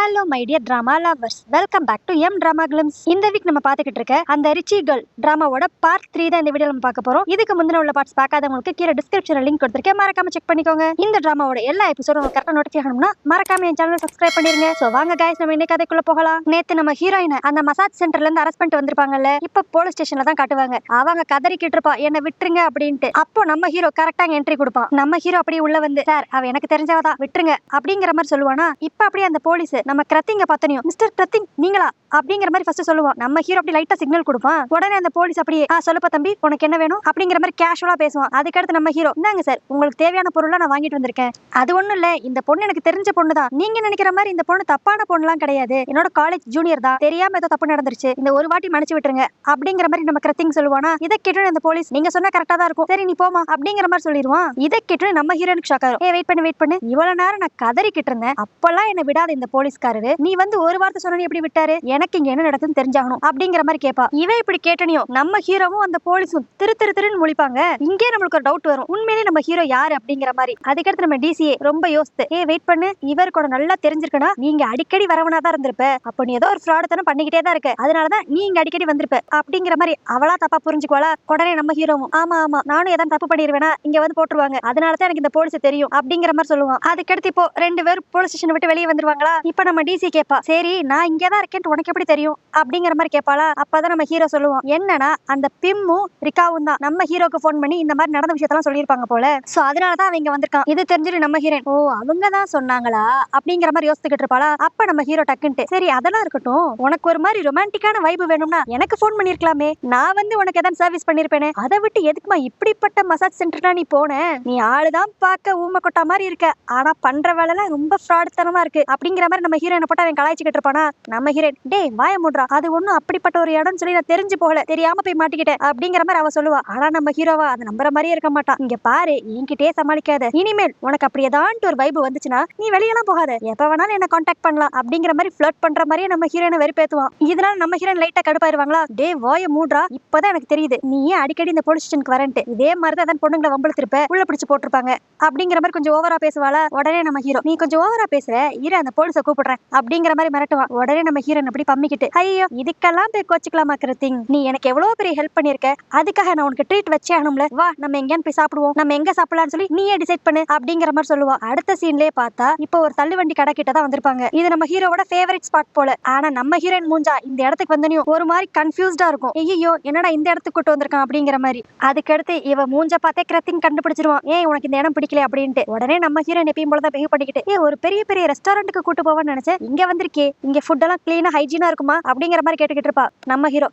Hello my dear drama lovers, welcome back to my drama glimpse. இந்த week நம்ம பார்த்துக்கிட்டு இருக்க அந்த ரிச்சி கேர்ள் டிராமாவோட பார்ட் 3 தான் இந்த வீடியோ நம்ம பார்க்க போறோம். இதுக்கு முந்தின உள்ள பார்ட்ஸ் பார்க்காதவங்களுக்கு கீழே டிஸ்கிரிப்ஷன்ல லிங்க் கொடுத்திருக்கேன், மறக்காம செக் பண்ணிக்கோங்க. இந்த டிராமாவோட எல்லா எபிசோடும் கரெக்டா நோட்டிஃபை ஆகணும்னா மறக்காம என் சேனலை சப்ஸ்கிரைப் பண்ணிருங்க. சோ வாங்க गाइस, நம்ம இன்னைக்கு கதைக்குள்ள போகலாம். நேத்து நம்ம ஹீரோயினை அந்த மசாஜ் சென்டர்ல இருந்து அரெஸ்ட் பண்ணிட்டு வந்திருப்பாங்கல்ல, இப்ப போலீஸ் ஸ்டேஷன்ல தான் காட்டுவாங்க. அவங்க கதறிக்கிட்டு இருப்பா, என்ன விட்டுருங்க அப்படின்ட்டு. அப்போ நம்ம ஹீரோ கரெக்டா என்ட்ரி கொடுப்பான். நம்ம ஹீரோ அப்படியே உள்ள வந்து, சார் அவ எனக்கு தெரிஞ்சவதான், விட்டுருங்க அப்படிங்கிற மாதிரி சொல்லுவானா. இப்ப அப்படியே அந்த போலீஸ் நம்ம கிரத்திங்க பார்த்தனியும், மிஸ்டர் கிரத்திங் நீங்களா அப்படிங்கிற மாதிரி ஃபர்ஸ்ட் சொல்லுவான். நம்ம ஹீரோ அப்படி லைட்டா சிக்னல் கொடுப்பான். உடனே அந்த போலீஸ் அப்படியே சொல்லுப்பா தம்பி, உனக்கு என்ன வேணும் அப்படிங்கிற மாதிரி கேஷுவலா பேசுவான். அதுக்கடுத்து நம்ம ஹீரோ, இந்தாங்க சார் உங்களுக்கு தேவையான பொருளை நான் வாங்கிட்டு வந்திருக்கேன். அது ஒண்ணும் இல்ல, இந்த பொண்ணு எனக்கு தெரிஞ்ச பொண்ணு தான். நீங்க நினைக்கிற மாதிரி இந்த பொண்ணு தப்பான பொண்ணுலாம் கிடையாது, என்னோட காலேஜ் ஜூனியர் தான், தெரியாம ஏதோ தப்பு நடந்துருச்சு, இந்த ஒரு வாட்டி மன்னிச்சு விட்டுருங்க அப்படிங்கிற மாதிரி நம்ம கிரத்திங் சொல்லுவானா. இதை கேட்டு அந்த போலீஸ், நீங்க சொன்னா கரெக்டா தான் இருக்கும், சரி நீ போமா அப்படிங்கிற மாதிரி சொல்லிடுவான். இதை கேட்டு நம்ம ஹீரோனுக்கு ஷாக் ஆகும். வெயிட் பண்ணு, இவ்வளவு நேரம் நான் கதறிக்கிட்டு இருந்தேன், அப்பெல்லாம் என்ன விடாத இந்த போலீஸ்காரரு, நீ வந்து ஒரு வார்த்தை சொன்ன எப்படி விட்டாரு, எனக்கு இங்க என்ன நடக்குதுன்னு தெரிஞ்சாகணும் அப்படிங்கிற மாதிரி கேப்பா. இவன் இப்படி கேட்டனியும் நம்ம ஹீரோவும் அந்த போலீஸும் திருன்னு முழிப்பாங்க. இங்கே நம்மளுக்கு ஒரு டவுட் வரும், உண்மையிலே நம்ம ஹீரோ யாரு அப்படிங்கிற மாதிரி. அதுக்கடுத்து நம்ம டிசிஏ ரொம்ப யோசித்து, வெயிட் பண்ணு, இவர் கூட நல்லா தெரிஞ்சிருக்கனா, நீங்க அடிக்கடி வரவனாதான் இருந்திருப்ப, அப்ப நீ ஏதோ ஒரு ஃப்ராடுத்தனம் பண்ணிக்கிட்டே தான் இருக்க, அதனாலதான் நீ இங்க அடிக்கடி வந்திருப்ப அப்படிங்கிற மாதிரி அவளா தப்பா புரிஞ்சுக்குவாளா. உடனே நம்ம ஹீரோவும், ஆமா நானும் ஏதாவது தப்பு பண்ணிருவேனா இங்க வந்து போட்டுருவாங்க, அதனாலதான் எனக்கு இந்த போலீஸ் தெரியும் அப்படிங்கிற மாதிரி சொல்லுவான். அதுக்கடுத்து இப்போ 2 பேரும் போலீஸ் ஸ்டேஷன் விட்டு வெளியே வந்துருவாங்களா. இப்ப நம்ம டிசி கேப்பா, சரி நான் இங்கதான் இருக்கேன் உனக்கு எப்படி தெரியும் அப்படிங்கிற மாதிரி கேட்பாளா. அப்பதான் நம்ம ஹீரோ சொல்லுவோம், என்னன்னா அந்த பிம்மும் ரிக்காவும் தான் நம்ம ஹீரோக்கு போன் பண்ணி இந்த மாதிரி நடந்த விஷயத்தெல்லாம் சொல்லியிருப்பாங்க போல, சோ அதனாலதான் அவங்க வந்திருக்கான். இது தெரிஞ்சுட்டு நம்ம ஹீரோயின், ஓ அவங்க தான் சொன்னாங்களா அப்படிங்கிற மாதிரி யோசிச்சுக்கிட்டு இருப்பாளா. அப்ப நம்ம ஹீரோ டக்குன்ட்டு, சரி அதெல்லாம் இருக்கட்டும், உனக்கு ஒரு மாதிரி ரொமான்டிக்கான வைப் வேணும்னா எனக்கு போன் பண்ணிருக்கலாமே, நான் வந்து உனக்கு எதாவது சர்வீஸ் பண்ணிருப்பேனே, அதை விட்டு எதுக்குமா இப்படிப்பட்ட மசாஜ் சென்டர்னா நீ போன, நீ ஆளுதான் பார்க்க ஊமை கொட்டா மாதிரி இருக்க, ஆனா பண்ற வேலை ரொம்ப ஃப்ராட்தனமா இருக்கு அப்படிங்கிற மாதிரி நம்ம ஹீரோனை போட்டு அவன் கலாய்ச்சிக்கிட்டு இருப்பானா. நம்ம ஹீரோயின், டே வாய மூடுறா, அது ஒண்ணும் அப்படிப்பட்ட ஒரு இடம் சொல்லி நான் தெரிஞ்சு போகல, தெரியாம போய் மாட்டிக்கிட்டேன் அப்படிங்கிற மாதிரி அவ சொல்லுவா. ஆனா நம்ம ஹீரோவா அதை நம்புற மாதிரியே இருக்க மாட்டான். இங்க பாரு, என்கிட்டே சமாளிக்காத, இனிமேல் உனக்கு அப்படி ஏதான்ட்டு ஒரு வைப் வந்துச்சுன்னா நீ வெளியெல்லாம் போகாத, எப்ப வேணாலும் என்ன கான்டாக்ட் பண்ணலாம் அப்படிங்கிற மாதிரி ஃபிளர்ட் பண்ற மாதிரியே நம்ம ஹீரோனை வெறுப்பேத்துவான். இதனால நம்ம ஹீரோயின் லைட்டா கடுப்பாயிருவாங்களா. டே வாய மூடுறா, இப்பதான் எனக்கு தெரியுது நீ ஏன் அடிக்கடி இந்த போலீஸ் ஸ்டேஷனுக்கு வரேன்ட்டு, இதே மாதிரி தான் பொண்ணுங்களை வம்பளுத்திருப்ப, உள்ள பிடிச்சு போட்டிருப்பாங்க அப்படிங்கிற மாதிரி கொஞ்சம் ஓவரா பேசுவாளா. உடனே நம்ம ஹீரோ, நீ கொஞ்சம் ஓவரா பேசுற, இரு அந்த போலீஸை கூப்பிடுறேன் அப்படிங்கிற மாதிரி மிரட்டுவான். உடனே நம்ம ஹீரோன் அப்படி பம்மிக்கிட்டு, ஐயோ இதுக்கெல்லாம் போய் கோச்சுக்கலாமா கிருத்திங், நீ எனக்கு எவ்வளவு பெரிய ஹெல்ப் பண்ணிருக்க, அதுக்காக நான் உனக்கு ட்ரீட் வச்சே ஆகணும்ல, வா நம்ம எங்கேன்னு போய் சாப்பிடுவோம், நம்ம எங்க சாப்பிடலாம்னு சொல்லி நீயே டிசைட் பண்ணு அப்படிங்கிற மாதிரி சொல்லுவா. அடுத்த சீன்லயே பார்த்தா இப்போ ஒரு தள்ளுவண்டி கடை கிட்ட தான் வந்திருப்பாங்க. இது நம்ம ஹீரோவோட ஃபேவரட் ஸ்பாட் போல. ஆனா நம்ம ஹீரோயின் மூஞ்சா இந்த இடத்துக்கு வந்தனையும் ஒரு மாதிரி கன்ஃபியூஸ்டா இருக்கும். ஐயோ என்னடா இந்த இடத்துக்கு கூட்டு வந்திருக்கான் அப்படிங்கிற மாதிரி. அதுக்கடுத்து இவ மூஞ்ச பார்த்தே கிருத்திங் கண்டுபிடிச்சிருவான், ஏன் உனக்கு இந்த இடம் பிடிக்கல அப்படின்ட்டு. உடனே நம்ம ஹீரோயின் எப்பயும் போலதான் பிஹேவ் பண்ணிக்கிட்டு, ஒரு பெரிய பெரிய ரெஸ்டாரண்ட்டுக்கு கூட்டு போவான்னு நினைச்சேன், இங்க வந்திருக்கே, இங்க ஃபுட் எல்லாம் கிளீனா ஹைஜீனா இருக்குமா அப்படிங்கிற மாதிரி கேட்டுக்கிட்டு இருப்பா. நம்ம ஹீரோ,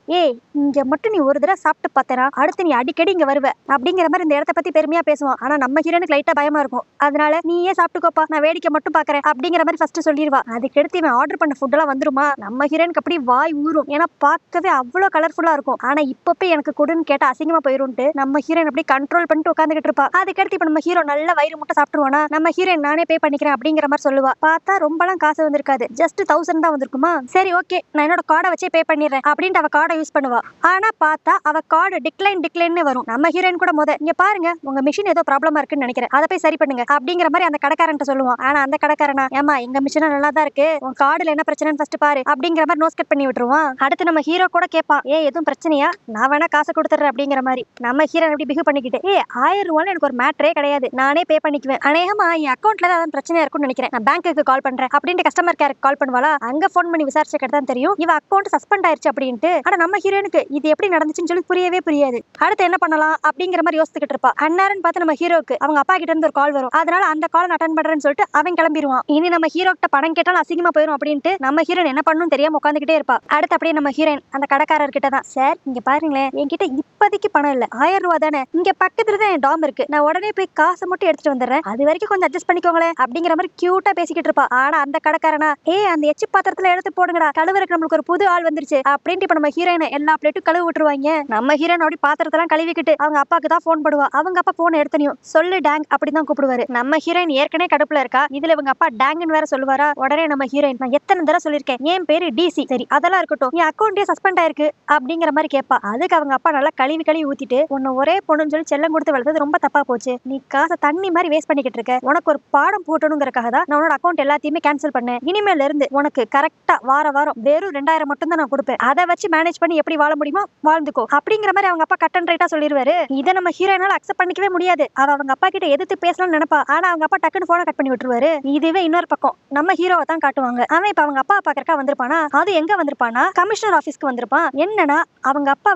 இங்க மட்டும் நீ ஒரு தடவை சாப்பிட்டு பார்த்தேனா அடுத்து நீ அடிக்கடி இங்க வருவ அப்படிங்கிற மாதிரி இந்த இடத்த பத்தி பெருமையா பேசுவான். ஆனா நம்ம ஹீரோனுக்கு லைட்டா பயமா இருக்கும், அதனால நீயே சாப்பிட்டுக்கோப்பா, நான் வேடிக்கை மட்டும் பாக்குறேன் அப்படிங்கிற மாதிரி ஃபர்ஸ்ட் சொல்லிடுவா. அதுக்கடுத்து இவன் ஆர்டர் பண்ண ஃபுட் எல்லாம் வந்துருமா, நம்ம ஹீரோனுக்கு அப்படி வாய் ஊறும், ஏன்னா பார்க்கவே அவ்வளவு கலர்ஃபுல்லா இருக்கும். ஆனா இப்பப்பே எனக்கு கொடுன்னு கேட்டா அசிங்கமா போயிரும்ட்டு நம்ம ஹீரோயின் அப்படி கண்ட்ரோல் பண்ணிட்டு உட்காந்துக்கிட்டு இருப்பா. அதுக்கடுத்து இப்ப நம்ம ஹீரோ நல்ல வயிறு முட்டை சாப்பிட்டுருவானா. நம்ம ஹீரோயின், நானே பே பண்ணிக்கிறேன் அப்படிங்கிற மாதிரி சொல்லுவா. பார்த்தா ரொம்பலாம் காசு வந்திருக்காது, ஜஸ்ட் 1000 தான் வந்திருக்குமா. சரி ஓகே, நான் என்னோட கார்டை வச்சே பே பண்ணிடுறேன் அப்படின்ட்டு அவ கார்டை யூஸ் பண்ணுவா. ஆனா பார்த்தா அவ கார்டு டிக்ளைன் வரும். நம்ம ஹீரோயின் கூட இங்க பாருங்க, உங்க மிஷின் ஏதோ ப்ராப்ளமா இருக்குன்னு நினைக்கிறேன், அதை போய் சரி பண்ணுங்க அப்படிங்கிற மாதிரி அந்த கடைக்காரன் சொல்லுவான். ஆனா அந்த கடைக்காரனா, ஏமா எங்க மிஷின் நல்லா தான் இருக்கு, உன் கார்டுல என்ன பிரச்சனைன்னு ஃபர்ஸ்ட் பாரு அப்படிங்கிற மாதிரி நோஸ் கட் பண்ணி விட்டுருவான். அடுத்து நம்ம ஹீரோ கூட கேட்பான், எதுவும் பிரச்சனையா, நான் வேணா காசை கொடுத்துறேன் அப்படிங்கிற மாதிரி. நம்ம ஹீரோ எப்படி பிஹேவ் பண்ணிக்கிட்டு, 1000 ரூபாய் எனக்கு ஒரு மேட்டரே கிடையாது, நானே பே பண்ணிக்குவேன், அநேகமா என் அக்கௌண்ட்ல தான் பிரச்சனையா இருக்கும்னு நினைக்கிறேன், நான் பேங்க்குக்கு கால் பண்றேன் அப்படின்ட்டு கஸ்டமர் கேருக்கு கால் பண்ணுவாளா. அங்க போன் பண்ணி விசாரிச்சுக்கிட்டு தான் தெரியும் இவ அக்கௌண்ட் சஸ்பெண்ட் ஆயிருச்சு அப்படின்ட்டு. ஆனா நம்ம ஹீரோனுக்கு இது எப்படி நடந்துச்சுன்னு சொல்லி புரியாது. அடுத்து என்ன பண்ணலாம் அப்படிங்கிற மாதிரி யோசிச்சுக்கிட்டு இருப்பா. அன்னாரன் பார்த்து நம்ம ஹீரோக்கு அவங்க அப்பா கிட்ட இருந்து ஒரு கால் வரும், அதனால அந்த கால் அட்டன் பண்றேன்னு சொல்லிட்டு அவன் கிளம்பிடுவான். இனி நம்ம ஹீரோ கிட்ட பணம் கேட்டாலும் அசிங்கமா போயிடும் அப்படின்ட்டு நம்ம ஹீரோயின் என்ன பண்ணணும் தெரியாம உட்காந்துக்கிட்டே இருப்பா. அடுத்து அப்படியே நம்ம ஹீரோயின் அந்த கடைக்காரர் கிட்ட தான், சார் இங்க பாருங்களேன், என்கிட்ட இப்போதைக்கு பணம் இல்ல, 1000 ரூபாய் தானே, இங்க பக்கத்துல தான் என் டாம் இருக்கு, நான் உடனே போய் காசை மட்டும் எடுத்துட்டு வந்துடுறேன், அது வரைக்கும் கொஞ்சம் அட்ஜஸ்ட் பண்ணிக்கோங்களேன் அப்படிங்கிற மாதிரி கியூட்டா பேசிக்கிட்டு இருப்பா. ஆனா அந்த கடைக்காரனா, அந்த எச்சி பாத்திரத்துல எடுத்து போடுங்கடா, கழுவுறதுக்கு நம்மளுக்கு ஒரு புது ஆள் வந்துருச்சு அப்படின்ட்டு இப்ப நம்ம ஹீரோயினை எல்லா பிளேட்டும் கழுவி விட்டுருவாங்க. நம்ம ஹீரோயின் அப்படி பாத்திரத்தெல்லாம் கழுவிக்கிட்டு அவங்க அப்பாக்கு தான் போன் பண்ணுவா. அவங்க அப்பா போன் எடுத்தனையும், சொல்லு டேங் அப்படின்னு தான் கூப்பிடுவாரு. நம்ம ஹீரோயின் ஏற்கனவே கடுப்புல இருக்கா, இதுல இவங்க அப்பா டேங்னு வேற சொல்லுவாரா. உடனே நம்ம ஹீரோயின், நான் எத்தனை தடவை சொல்லிருக்கேன் என் பேரு டிசி, சரி அதெல்லாம் இருக்கட்டும், என் அக்கௌண்டே சஸ்பெண்ட் ஆயிருக்கு அப்படிங்கிற மாதிரி கேட்பா. அதுக்கு அவங்க அப்பா நல்லா கழுவி ஊத்திட்டு, உன்னை ஒரே பொண்ணுன்னு சொல்லி செல்லம் கொடுத்து வளர்த்தது ரொம்ப தப்பா போச்சு, நீ காசை தண்ணி மாதிரி வேஸ்ட் பண்ணிக்கிட்டு இருக்க, உனக்கு ஒரு பாடம் போட்டணுங்கிறக்காக தான் நான் உன்னோட அக்கௌண்ட் எல்லாத்தையுமே கேன்சல் பண்ணேன், இனிமேல இருந்து உனக்கு கரெக்டா வாரம் வெறும் 2000 மட்டும் தான் நான் கொடுப்பேன். அதை வச்சு மேனேஜ் பண்ணி எப்படி வாழ முடியுமோ வாழ்ந்துக்கோ அப்படிங்கிற மாதிரி அவங்க அப்பா கட் அண்ட் ரைட்டா சொல்லிடுவாரு. இதை நம்ம ஹீரோயினால அக்செப்ட் பண்ணிக்கவே முடியாது. அவங்க அப்பா கிட்ட எதிர்த்து பேசலாம்னு நினைப்பா. ஆனா அவங்க அப்பா டக்குன்னு போனை கட் பண்ணி விட்டுருவாரு. இதுவே இன்னொரு பக்கம் நம்ம ஹீரோவை தான் காட்டுவாங்க. அவன் இப்ப அவங்க அப்பா பாக்குறக்கா வந்திருப்பானா, அது எங்க வந்திருப்பானா, கமிஷனர் ஆபீஸ்க்கு வந்திருப்பான். என்னன்னா அவங்க அப்பா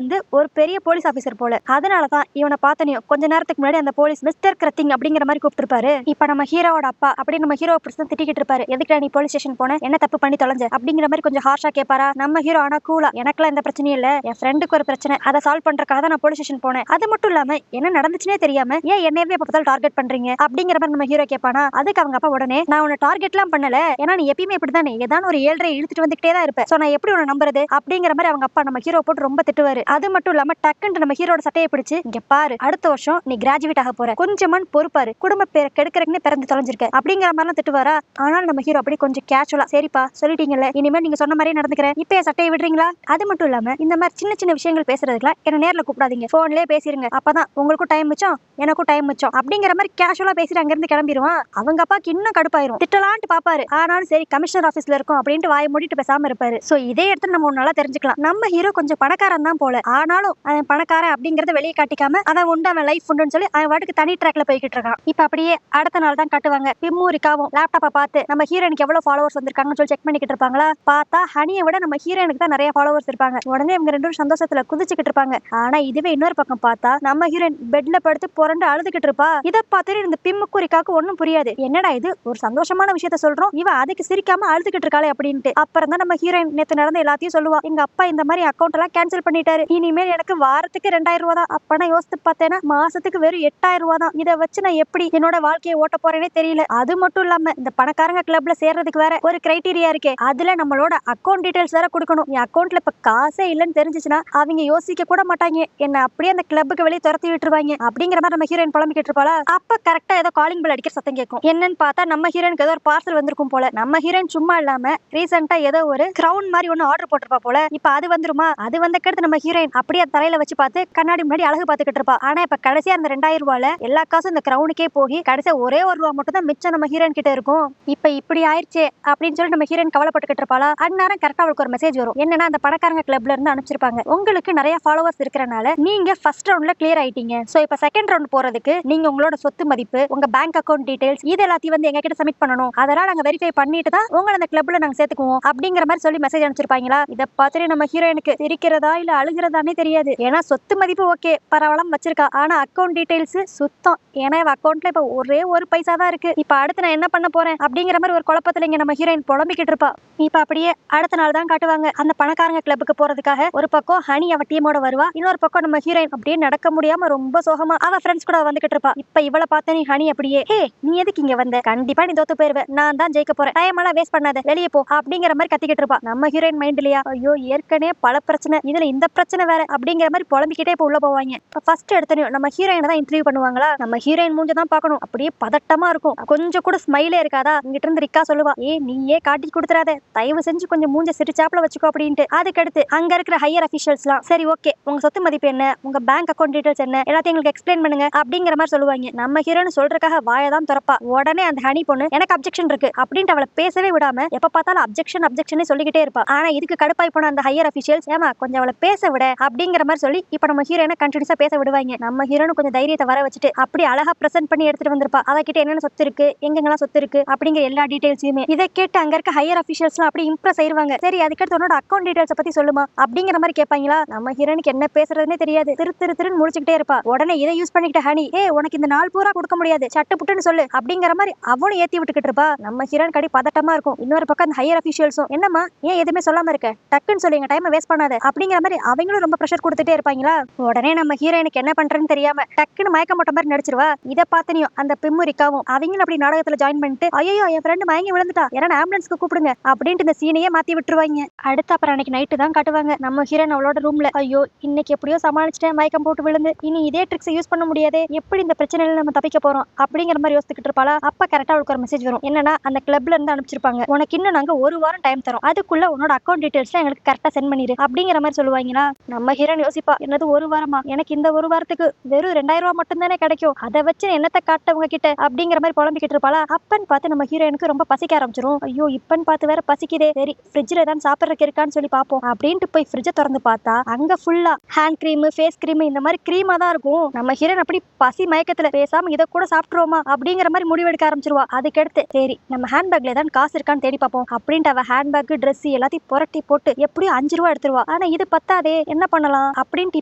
ஒரு பெரிய போலீஸ் ஆபீசர் போல. அதனாலதான் இவனை பார்த்தனையும் கொஞ்ச நேரத்துக்கு முன்னாடி அந்த போலீஸ் மிஸ்டர் கிரத்திங் அப்படிங்கிற மாதிரி கூப்பிட்டுருப்பாரு. இப்ப நம்ம ஹீரோவோட அப்பா அப்படி நம்ம ஹீரோ பிரச்சனை திட்டிக்கிட்டு இருப்பாரு. எதுக்கு நீ போலீஸ் ஸ்டேஷன் போன, என்ன தப்பு பண்ணி தொலைஞ்ச அப்படிங்கிற மாதிரி கொஞ்சம் ஹார்ஷா கேட்பாரா. நம்ம ஹீரோ ஆனா கூலா, எனக்குலாம் எந்த பிரச்சனையும் இல்ல, என் ஃப்ரெண்டுக்கு ஒரு பிரச்சனை, அதை சால்வ் பண்றதுக்காக தான் நான் போலீஸ் ஸ்டேஷன் போனேன். அது மட்டும் இல்லாம என்ன நடந்துச்சுனே தெரியாம ஏன் என்னையவே எப்ப பார்த்தாலும் டார்கெட் பண்றீங்க அப்படிங்கிற மாதிரி நம்ம ஹீரோ கேட்பானா. அதுக்கு அவங்க அப்பா உடனே, நான் உன்னை டார்கெட் எல்லாம் பண்ணல, ஏன்னா நீ எப்பயுமே இப்படிதானே ஏதாவது ஒரு 7.5 இழுத்துட்டு வந்துட்டே தான் இருப்ப, சோ நான் எப்படி உன்னை நம்புறது அப்படிங்கிற மாதிரி அவங்க அப்பா நம்ம ஹீரோ போட்டு ரொம்ப திட்டுவாரு. அது மட்டும் இல்லாம டக்குன்னு நம்ம ஹீரோட சட்டையை பிடிச்சு, இங்க பாரு, அடுத்த வருஷம் நீ கிராஜுவேட் ஆக போற, கொஞ்சமான் பொறுப்பாரு, குடும்ப பேரை கெடுக்கிறதுக்குன்னு பிறந்து தொலைஞ்சிருக்க அப்படிங்கிற மாதிரிலாம் திட்டுவாரா. ஆனால் நம்ம ஹீரோ அப்படி கொஞ்சம் கேஷுவலா, சரிப்பா சொல்லிட்டீங்கல்ல, இனிமேல் நீங்க சொன்ன மாதிரியே நடந்துக்கிறேன், இப்ப சட்டையை விடுறீங்களா. அது மட்டும் இல்லாம இந்த மாதிரி சின்ன சின்ன விஷயங்கள் பேசுறதுக்குலாம் என்ன நேர்ல கூப்பிடாதீங்க, போன்லயே பேசிருங்க, அப்பதான் உங்களுக்கும் டைம் மிச்சம் எனக்கும் டைம் மிச்சம் அப்படிங்கிற மாதிரி கேஷுவலா பேசிட்டு அங்க இருந்து கிளம்பிடுவான். அவங்க அப்பாக்கு இன்னும் கடுப்பாயிரும். திட்டலான்ட்டு பாப்பாரு. ஆனாலும் சரி கமிஷனர் ஆபீஸ்ல இருக்கும் அப்படின்ட்டு வாயை மூடிட்டு பேசாம இருப்பாரு. சோ இதே இடத்துல நம்ம நல்லா தெரிஞ்சுக்கலாம், நம்ம ஹீரோ கொஞ்சம் பணக்காரன் தான் போல. ஆனாலும் அவன் பணக்காரன் அப்படிங்கறத வெளியே காட்டிக்காம அவன் உண்டு, அவன் லைஃப் உண்டுன்னு சொல்லி அவன் வாட்டுக்கு தனி ட்ராக்ல போய்கிட்டு இருக்கான். இப்ப அப்படியே அடுத்த நாள் தான் காட்டுவாங்க. பிம்மு ரிக்காவும் லேப்டாப்பை பார்த்து நம்ம ஹீரோனுக்கு எவ்வளவு ஃபாலோவர்ஸ் வந்திருக்காங்கன்னு சொல்லி செக் பண்ணிக்கிட்டு இருப்பாங்களா. பார்த்தா ஹனியை விட நம்ம ஹீரோனுக்கு தான் நிறைய ஃபாலோவர்ஸ் இருப்பாங்க. உடனே இவங்க ரெண்டும் சந்தோஷத்துல குதிச்சுக்கிட்டு இருப்பாங்க. ஆனா இதுவே இன்னொரு பக்கம் பார்த்தா நம்ம ஹீரோயின் பெட்ல படுத்து புரண்டு அழுதுகிட்டு இருப்பா. இதை பார்த்துட்டு இந்த பிம்முக்கு ரிக்காவுக்கு ஒன்னும் புரியாது. என்னடா இது, ஒரு சந்தோஷமான விஷயத்த சொல்றோம், இவ அதுக்கு சிரிக்காம அழுதுகிட்டு இருக்காளே அப்படின்ட்டு. அப்புறம் தான் நம்ம ஹீரோயின் நேத்து நடந்த எல்லாத்தையும் சொல்லுவா. எங்க அப்பா இந்த மாதிரி அக்கௌண்ட் எல்லாம் கேன்சல் பண்ணிட்டாரு, இனிமேல் எனக்கு வாரத்துக்கு 2000 ரூபா தான். அப்பனா யோசித்து பார்த்தேன்னா மாசத்துக்கு வெறும் 8000 ரூபா தான். இதை வச்சு நான் எப்படி என்னோட வாழ்க்கையை ஓட்ட போறேனே தெரியல. அது மட்டும் இல்லாம இந்த பணக்காரங்க கிளப்ல சேர்றதுக்கு வேற ஒரு கிரைட்டீரியா இருக்கே, அதுல நம்மளோட அக்கௌண்ட் டீடைல்ஸ் வேற கொடுக்கணும். என் அக்கௌண்ட்ல இப்ப காசே இல்லன்னு தெரிஞ்சுச்சுன்னா அவங்க யோசிக்க கூட மாட்டாங்க, என்ன அப்படியே அந்த கிளப்புக்கு வெளியே துரத்தி விட்டுருவாங்க அப்படிங்கிற மாதிரி நம்ம ஹீரோயின் புலம்பிக்கிட்டு இருப்பாளா. அப்ப கரெக்டா ஏதோ காலிங் பெல் அடிக்கிற சத்தம் கேட்கும். என்னன்னு பார்த்தா நம்ம ஹீரோனுக்கு ஏதோ ஒரு பார்சல் வந்திருக்கும் போல. நம்ம ஹீரோயின் சும்மா இல்லாம ரீசெண்டா ஏதோ ஒரு கிரவுன் மாதிரி ஒன்னு ஆர்டர் போட்டிருப்பா போல. இப்ப அது வந்துருமா, அது வந்த கடுத்து நம்ம ஹீரோயின் அப்படியே தலையில வச்சு பார்த்து கண்ணாடி முன்னாடி அழகு பார்த்துக்கிட்டு இருப்பா. ஆனா இப்ப கடைசியா அந்த 2000 ரூபாயில எல்லா காசும் இந்த கிரவுனுக்கே போய் கடைசியா ஒரே ஒரு ரூபா மட்டும் தான் மிச்சம் நம்ம ஹீரோயின் கிட்ட இருக்கும். இப்ப இப்படி ஆயிடுச்சே அப்படின்னு சொல்லி நம்ம ஹீரோயின் கவலைப்பட்டுக்கிட்டு இருப்பாளா. அந்நேரம் கரெக்டா அவளுக்கு ஒரு மெசேஜ் வரும். என்னன்னா அந்த பணக்காரங்க கிளப்ல இருந்து அனுப்பிச்சிருப்பாங்க, உங்களுக்கு நிறைய ஃபாலோவர்ஸ் இருக்கறனால நீங்க ஃபர்ஸ்ட் ரவுண்ட்ல கிளியர் ஆயிட்டீங்க, சோ இப்ப செகண்ட் ரவுண்ட் போறதுக்கு நீங்க உங்களோட சொத்து மதிப்பு, உங்க பேங்க் அக்கௌண்ட் டீடைல்ஸ் இது எல்லாத்தையும் வந்து எங்க கிட்ட சப்மிட் பண்ணணும், அதெல்லாம் நாங்க வெரிஃபை பண்ணிட்டு தான் உங்களை அந்த கிளப்ல நாங்க சேர்த்துக்குவோம் அப்படிங்கிற மாதிரி சொல்லி மெசேஜ் அனுப்பிச்சிருப்பாங்களா. இதை பார்த்துட்டு நம்ம ஹீரோயினுக்கு சிரிக்கிறதா இல்ல அழுகிறதானே தெரியாது. ஏன்னா சொத்து மதிப்பு ஓகே பரவாயில்ல வச்சிருக்கா, ஆனா அக்கௌண்ட் டீடைல்ஸ் சுத்தம். ஏன்னா அக்கௌண்ட்ல இப்ப ஒரே ஒரு பைசா தான் இருக்கு, இப்ப அடுத்து நான் என்ன பண்ண போறேன் அப்படிங்கிற மாதிரி ஒரு குழப்பத்துல இங்க நம்ம ஹீரோயின் புலம்பிக்கிட்டு இருப்பா. இப்ப அப்படியே அடுத்த நாள் தான் காட்டுவாங்க. அந்த பணக்காரங்க கிளப்புக்கு போறதுக்காக ஒரு பக்கம் ஹனி அவ டீமோட வருவா, இன்னொரு பக்கம் நம்ம ஹீரோயின் அப்படியே நடக்க முடியாம ரொம்ப சோகமா அவ ஃப்ரெண்ட்ஸ் கூட வந்துகிட்டு இருப்பா. இப்ப இவளை பார்த்த நீ ஹனி அப்படியே, ஹே நீ எதுக்கு இங்க வந்த, கண்டிப்பா நீ தோத்து போயிருவ, நான் தான் ஜெயிக்க போறேன், டைம் எல்லாம் வேஸ்ட் பண்ணாத, வெளியே போ அப்படிங்கிற மாதிரி கத்திக்கிட்டு இருப்பா. நம்ம ஹீரோயின் மைண்ட்லயா, ஐயோ ஏற்கனவே பல பிரச்சனை, இதுல இந்த பிரச்சனை வேற அப்படிங்கிற மாதிரி புலம்பிக்கிட்டே இப்ப உள்ள போவாங்க. ஃபர்ஸ்ட் எடுத்தனையும் நம்ம ஹீரோயினை தான் இன்டர்வியூ பண்ணுவாங்களா. நம்ம ஹீரோயின் மூஞ்ச தான் பார்க்கணும், அப்படியே பதட்டமா இருக்கும், கொஞ்சம் கூட ஸ்மைலே இருக்காதா. இங்கிட்ட இருந்து ரிக்கா சொல்லுவா, நீயே காட்டி கொடுத்துறாத, தயவு செஞ்சு கொஞ்சம் மூஞ்ச சிரிச்சாப்ல வச்சுக்கோ அப்படின்ட்டு. அதுக்கடுத்து அங்க இருக்கிற ஹையர் அபிஷியல்ஸ்லாம், சரி ஓகே உங்க சொத்து மதிப்பு என்ன, உங்க பேங்க் அக்கௌண்ட் டீடைல்ஸ் என்ன, எல்லாத்தையும் எங்களுக்கு எக்ஸ்பிளைன் பண்ணுங்க அப்படிங்கிற மாதிரி சொல்லுவாங்க. நம்ம ஹீரோயின் சொல்றதுக்காக வாயதான் திறப்பா. உடனே அந்த ஹனி பொண்ணு எனக்கு அப்ஜெக்ஷன் இருக்கு அப்படின்ட்டு அவளை பேசவே விடாம எப்ப பார்த்தாலும் அப்ஜெக்ஷன் அப்ஜெக்ஷன் சொல்லிக்கிட்டே இருப்பா. ஆனா இதுக்கு கடுப்பாய் போன அந்த ஹையர் அபிஷியல்ஸ், ஏமா கொஞ்சம் அவளை பேச விட அப்படிங்கிற மாதிரி சொல்லி இப்ப நம்ம ஹீரோயினை கண்டினியூஸா பேச விடுவாங்க. நம்ம ஹீரோனு கொஞ்சம் தைரியத்தை வர வச்சுட்டு அப்படி அழகா பிரசன்ட் பண்ணி எடுத்துட்டு வந்திருப்பா. அவகிட்ட என்னென்ன சொத்து இருக்கு, எங்கெங்கெல்லாம் சொத்து இருக்கு அப்படிங்கிற எல்லா டீடைல்ஸுமே. இதை கேட்டு அங்க இருக்க ஹையர் அபிஷியல்ஸ்லாம் அப்படி இம்ப்ரெஸ் ஆயிருவாங்க. சரி அதுக்கடுத்து உன்னோட அக்கௌண்ட் டீடைல்ஸ் பத்தி சொல்லுமா அப்படிங்கிற மாதிரி கேட்பாங்களா. நம்ம ஹீரோனுக்கு என்ன பேசுறதுன்னே தெரியாது, திருன்னு முடிச்சுக்கிட்டே இருப்பா. உடனே இதை யூஸ் பண்ணிக்கிட்ட ஹனி, உனக்கு இந்த நாள் பூரா கொடுக்க முடியாது, சட்டு புட்டுன்னு சொல்லு அப்படிங்கிற மாதிரி அவனும் ஏத்தி விட்டுக்கிட்டு இருப்பா. நம்ம ஹீரோன் கடி பதட்டமா இருக்கும். இன்னொரு பக்கம் அந்த ஹையர் அபிஷியல்ஸும், என்னமா ஏன் எதுவுமே சொல்லாம இருக்க, டக்குன்னு சொல்லி எங்க டைம் வேஸ்ட் பண்ணாத அப்படிங்கிற மாதிரி அவங்களும் ரொம்ப ப்ரெஷர் கொடுத்துட்டே இருப்பாங்களா. உடனே நம்ம ஹீரோயினுக்கு என்ன பண்றேன்னு தெரியாம டக்குன்னு மயக்கம் போட்ட மாதிரி நடிச்சிருவா. இதை பார்த்தனையும் அந்த பிம்முரிக்காவும் அவங்களும் அப்படி நாடகத்துல ஜாயின் பண்ணிட்டு, ஐயோ என் ஃப்ரெண்டு மயங்கி விழுந்துட்டா, யாரான ஆம்புலன்ஸ்க்கு கூப்பிடுங்க அப்படின்ட்டு இந்த சீனையே மாத்தி விட்டுருவாங்க. அடுத்து அப்புறம் அன்னைக்கு நைட்டு தான் காட்டுவாங்க. நம்ம ஹீரோயின் அவளோட ரூம்ல, ஐயோ இன்னைக்கு எப்படியோ சமாளிச்சிட்டேன், மயக்கம் போட்டு விழுந்து, இனி இதே ட்ரிக்ஸ் யூஸ் பண்ண முடியாது, எப்படி இந்த பிரச்சனையில நம்ம தப்பிக்க போறோம் அப்படிங்கிற மாதிரி யோசிச்சுக்கிட்டு இருப்பாளா. அப்ப கரெக்டா அவளுக்கு ஒரு மெசேஜ் வரும். என்னன்னா அந்த கிளப்ல இருந்து அனுப்பிச்சிருப்பாங்க, உனக்கு இன்னும் நாங்க ஒரு வாரம் டைம் தரோம், அதுக்குள்ள உன்னோட அக்கௌண்ட் டீடைல்ஸ் எங்களுக்கு கரெக்டா சென்ட் பண்ணிரு அப்படிங்கிற மாதிரி சொல்லுவாங்களா. நம்ம ஹீரோயின் யோசிப்பா, என்னது ஒரு வாரமா, எனக்கு இந்த ஒரு வாரத்துக்கு வெறும் 2000 ரூபாய் மட்டும் தானே கிடைக்கும், அதை வச்சு என்னத்தை காட்ட உங்க கிட்ட அப்படிங்கிற மாதிரி புலம்பிக்கிட்டு இருப்பாளா. அப்பன்னு பார்த்து நம்ம ஹீரோயினுக்கு ரொம்ப பசிக்க ஆரம்பிச்சிரும். ஐயோ இப்பன்னு பார்த்து வேற பசிக்குதே, சரி ஃப்ரிட்ஜ்ல தான் சாப்பிட்றதுக்கு இருக்கான்னு சொல்லி பார்ப்போம் அப்படின்ட்டு போய் ஃப்ரிட்ஜை திறந்து பார்த்தா அங்க ஃபுல்லா ஹேண்ட் கிரீம், ஃபேஸ் கிரீம் இந்த மாதிரி கிரீமா தான் இருக்கும். நம்ம ஹீரோயின் அப்படி பசி மயக்கத்துல பேசாம இதை கூட சாப்பிட்டுருவோமா அப்படிங்கிற மாதிரி முடிவெடுக்க ஆரம்பிச்சிருவா. அதுக்கடுத்து சரி நம்ம ஹேண்ட்பேக்ல ஏதாவது காசு இருக்கான்னு தேடி பார்ப்போம் அப்படின்ட்டு அவ ஹேண்ட்பேக், ட்ரெஸ் எல்லாத்தையும் புரட்டி போட்டு எப்படியும் 5 ரூபா எடுத்துருவா. ஆனா இது பத்தாதே, என்ன பண்ணலாம் அப்படின்ட்டு